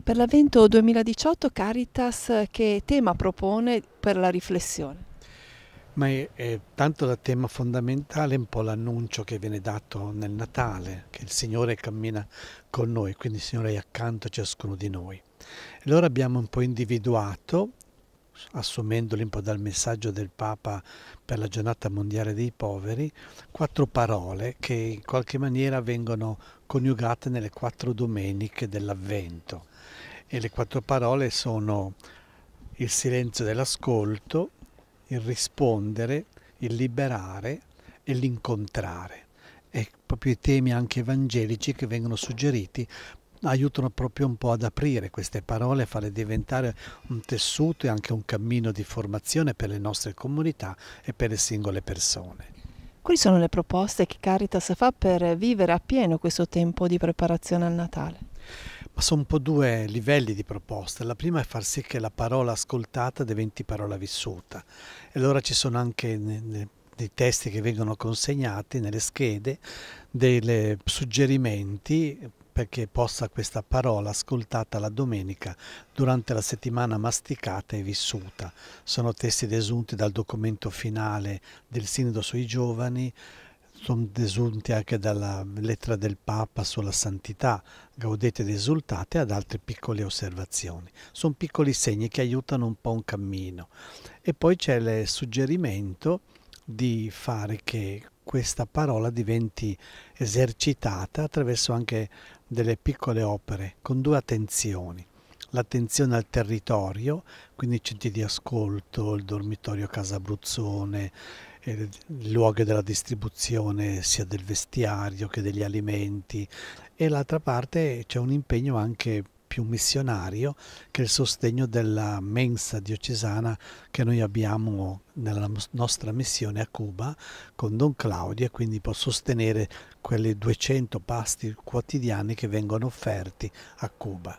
Per l'Avvento 2018 Caritas che tema propone per la riflessione? Ma è tanto da tema fondamentale un po' l'annuncio che viene dato nel Natale, che il Signore cammina con noi, quindi il Signore è accanto a ciascuno di noi. E allora abbiamo un po' individuato, assumendoli un po' dal messaggio del Papa per la giornata mondiale dei poveri, quattro parole che in qualche maniera vengono coniugate nelle quattro domeniche dell'Avvento. E le quattro parole sono il silenzio dell'ascolto, il rispondere, il liberare e l'incontrare. E proprio i temi anche evangelici che vengono suggeriti aiutano proprio un po' ad aprire queste parole, a farle diventare un tessuto e anche un cammino di formazione per le nostre comunità e per le singole persone. Quali sono le proposte che Caritas fa per vivere appieno questo tempo di preparazione al Natale? Ma sono un po' due livelli di proposte. La prima è far sì che la parola ascoltata diventi parola vissuta. E allora ci sono anche nei testi che vengono consegnati, nelle schede, dei suggerimenti perché possa questa parola ascoltata la domenica durante la settimana masticata e vissuta. Sono testi desunti dal documento finale del Sinodo sui giovani, sono desunti anche dalla lettera del Papa sulla santità, Gaudete ed esultate, ad altre piccole osservazioni. Sono piccoli segni che aiutano un po' un cammino. E poi c'è il suggerimento di fare che questa parola diventi esercitata attraverso anche delle piccole opere con due attenzioni. L'attenzione al territorio, quindi i centri di ascolto, il dormitorio Casa Abruzzone, i luoghi della distribuzione sia del vestiario che degli alimenti, e l'altra parte c'è un impegno anche più missionario, che è il sostegno della mensa diocesana che noi abbiamo nella nostra missione a Cuba con Don Claudio, e quindi può sostenere quelli 200 pasti quotidiani che vengono offerti a Cuba.